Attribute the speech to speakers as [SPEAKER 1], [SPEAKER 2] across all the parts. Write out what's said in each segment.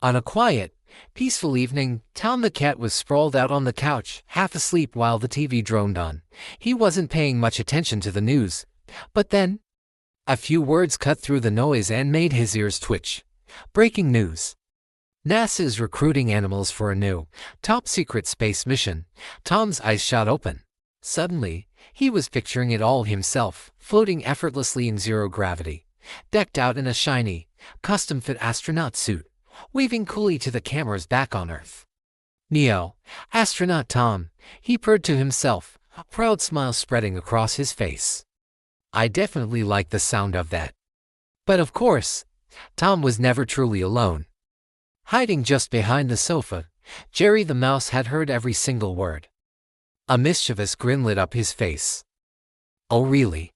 [SPEAKER 1] On a quiet, peaceful evening, Tom the cat was sprawled out on the couch, half asleep while the TV droned on. He wasn't paying much attention to the news. But then, a few words cut through the noise and made his ears twitch. Breaking news. NASA is recruiting animals for a new, top-secret space mission. Tom's eyes shot open. Suddenly, he was picturing it all himself, floating effortlessly in zero gravity, decked out in a shiny, custom-fit astronaut suit, waving coolly to the cameras back on Earth. Neo, astronaut Tom, he purred to himself, a proud smile spreading across his face. I definitely like the sound of that. But of course, Tom was never truly alone. Hiding just behind the sofa, Jerry the mouse had heard every single word. A mischievous grin lit up his face. Oh really?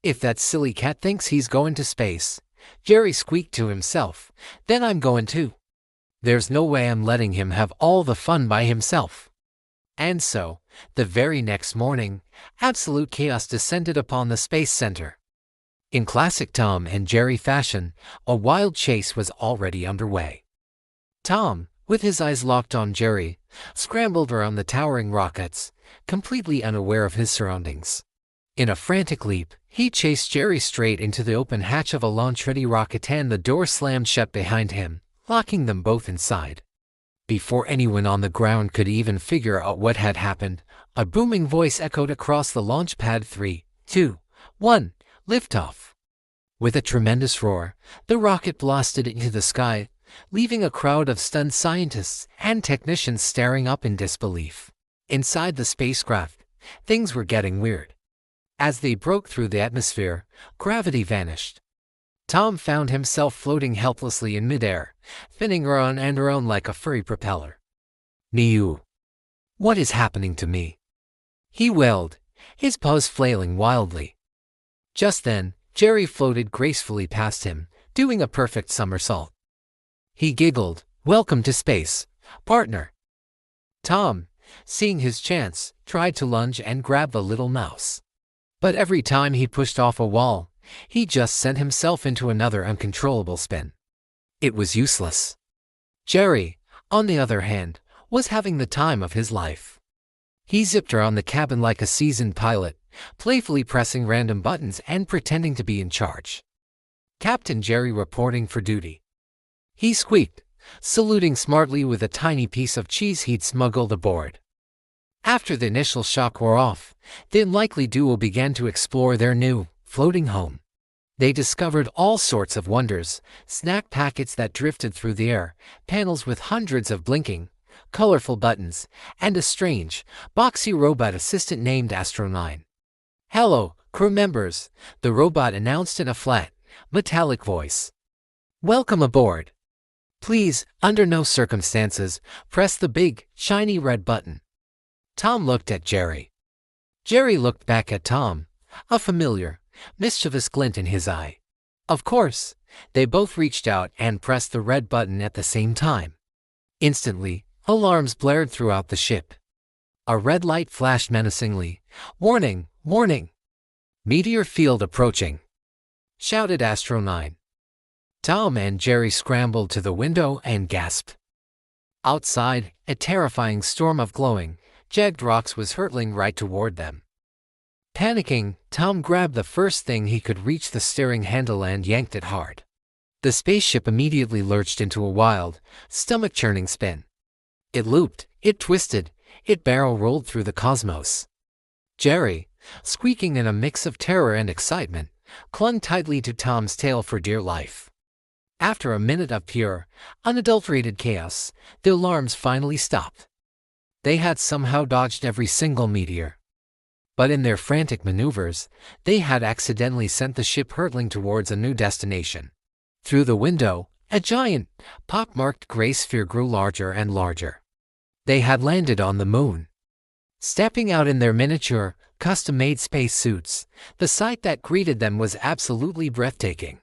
[SPEAKER 1] If that silly cat thinks he's going to space, Jerry squeaked to himself, then I'm going too. There's no way I'm letting him have all the fun by himself. And so, the very next morning, absolute chaos descended upon the Space Center. In classic Tom and Jerry fashion, a wild chase was already underway. Tom, with his eyes locked on Jerry, scrambled around the towering rockets, completely unaware of his surroundings. In a frantic leap, he chased Jerry straight into the open hatch of a launch-ready rocket and the door slammed shut behind him, locking them both inside. Before anyone on the ground could even figure out what had happened, a booming voice echoed across the launch pad. 3, 2, 1, liftoff. With a tremendous roar, the rocket blasted into the sky, leaving a crowd of stunned scientists and technicians staring up in disbelief. Inside the spacecraft, things were getting weird. As they broke through the atmosphere, gravity vanished. Tom found himself floating helplessly in midair, spinning around and around like a furry propeller. Neo, what is happening to me? He wailed, his paws flailing wildly. Just then, Jerry floated gracefully past him, doing a perfect somersault. He giggled, "Welcome to space, partner." Tom, seeing his chance, tried to lunge and grab the little mouse. But every time he pushed off a wall, he just sent himself into another uncontrollable spin. It was useless. Jerry, on the other hand, was having the time of his life. He zipped around the cabin like a seasoned pilot, playfully pressing random buttons and pretending to be in charge. Captain Jerry reporting for duty. He squeaked, saluting smartly with a tiny piece of cheese he'd smuggled aboard. After the initial shock wore off, the unlikely duo began to explore their new, floating home. They discovered all sorts of wonders, snack packets that drifted through the air, panels with hundreds of blinking, colorful buttons, and a strange, boxy robot assistant named Astro 9. "Hello, crew members," the robot announced in a flat, metallic voice. "Welcome aboard. Please, under no circumstances, press the big, shiny red button." Tom looked at Jerry. Jerry looked back at Tom, a familiar, mischievous glint in his eye. Of course, they both reached out and pressed the red button at the same time. Instantly, alarms blared throughout the ship. A red light flashed menacingly. "Warning, warning! Meteor field approaching!" shouted Astro 9. Tom and Jerry scrambled to the window and gasped. Outside, a terrifying storm of glowing, jagged rocks was hurtling right toward them. Panicking, Tom grabbed the first thing he could reach, the steering handle, and yanked it hard. The spaceship immediately lurched into a wild, stomach-churning spin. It looped, it twisted, it barrel-rolled through the cosmos. Jerry, squeaking in a mix of terror and excitement, clung tightly to Tom's tail for dear life. After a minute of pure, unadulterated chaos, the alarms finally stopped. They had somehow dodged every single meteor. But in their frantic maneuvers, they had accidentally sent the ship hurtling towards a new destination. Through the window, a giant, pock-marked gray sphere grew larger and larger. They had landed on the moon. Stepping out in their miniature, custom-made spacesuits, the sight that greeted them was absolutely breathtaking.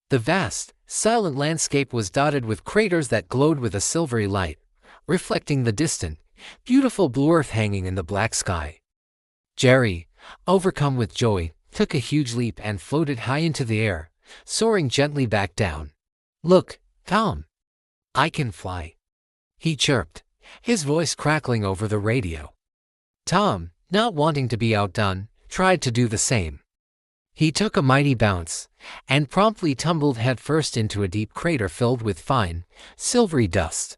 [SPEAKER 1] The vast, silent landscape was dotted with craters that glowed with a silvery light, reflecting the distant, beautiful blue Earth hanging in the black sky. Jerry, overcome with joy, took a huge leap and floated high into the air, soaring gently back down. "Look, Tom! I can fly, he chirped, his voice crackling over the radio. Tom, not wanting to be outdone, tried to do the same. He took a mighty bounce, and promptly tumbled headfirst into a deep crater filled with fine, silvery dust.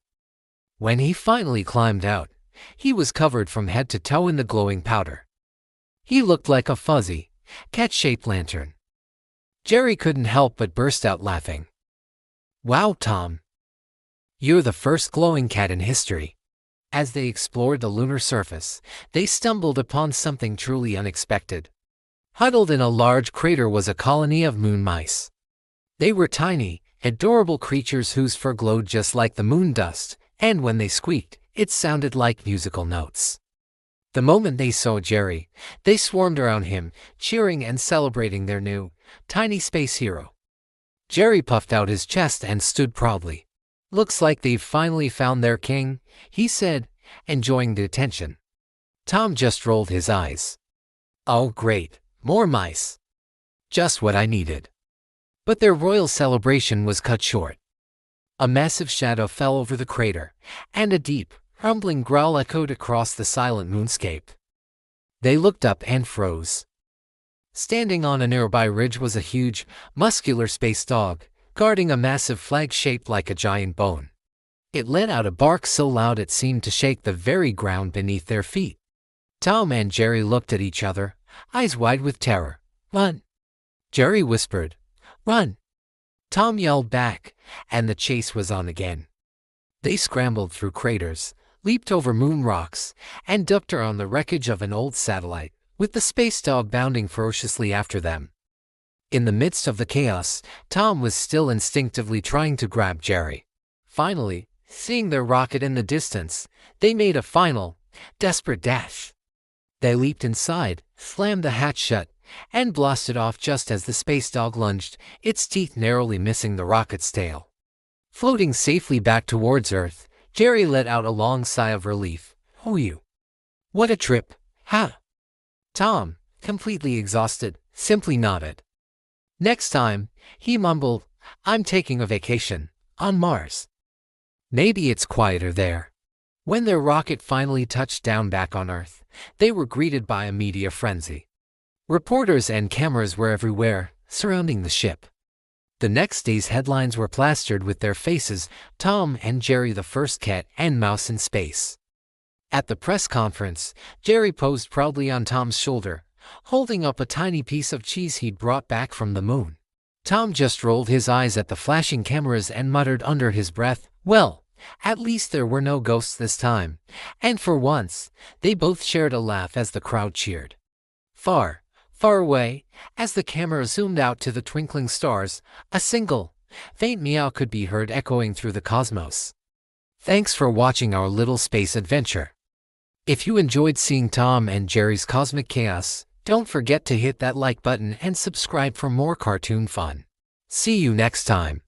[SPEAKER 1] When he finally climbed out, he was covered from head to toe in the glowing powder. He looked like a fuzzy, cat-shaped lantern. Jerry couldn't help but burst out laughing. Wow, Tom! You're the first glowing cat in history. As they explored the lunar surface, they stumbled upon something truly unexpected. Huddled in a large crater was a colony of moon mice. They were tiny, adorable creatures whose fur glowed just like the moon dust, and when they squeaked, it sounded like musical notes. The moment they saw Jerry, they swarmed around him, cheering and celebrating their new, tiny space hero. Jerry puffed out his chest and stood proudly. Looks like they've finally found their king, he said, enjoying the attention. Tom just rolled his eyes. Oh great, more mice. Just what I needed. But their royal celebration was cut short. A massive shadow fell over the crater, and a deep, rumbling growl echoed across the silent moonscape. They looked up and froze. Standing on a nearby ridge was a huge, muscular space dog, guarding a massive flag shaped like a giant bone. It let out a bark so loud it seemed to shake the very ground beneath their feet. Tom and Jerry looked at each other, eyes wide with terror. Run! Jerry whispered. Run! Tom yelled back, and the chase was on again. They scrambled through craters, leaped over moon rocks, and ducked around the wreckage of an old satellite, with the space dog bounding ferociously after them. In the midst of the chaos, Tom was still instinctively trying to grab Jerry. Finally, seeing their rocket in the distance, they made a final, desperate dash. They leaped inside, slammed the hatch shut, and blasted off just as the space dog lunged, its teeth narrowly missing the rocket's tail. Floating safely back towards Earth, Jerry let out a long sigh of relief. Phew! What a trip, huh? Tom, completely exhausted, simply nodded. Next time, he mumbled, I'm taking a vacation, on Mars. Maybe it's quieter there. When their rocket finally touched down back on Earth, they were greeted by a media frenzy. Reporters and cameras were everywhere, surrounding the ship. The next day's headlines were plastered with their faces, Tom and Jerry the first cat and mouse in space. At the press conference, Jerry posed proudly on Tom's shoulder, holding up a tiny piece of cheese he'd brought back from the moon. Tom just rolled his eyes at the flashing cameras and muttered under his breath, well, at least there were no ghosts this time. And for once, they both shared a laugh as the crowd cheered. Far, far away, as the camera zoomed out to the twinkling stars, a single, faint meow could be heard echoing through the cosmos. Thanks for watching our little space adventure. If you enjoyed seeing Tom and Jerry's cosmic chaos, don't forget to hit that like button and subscribe for more cartoon fun. See you next time.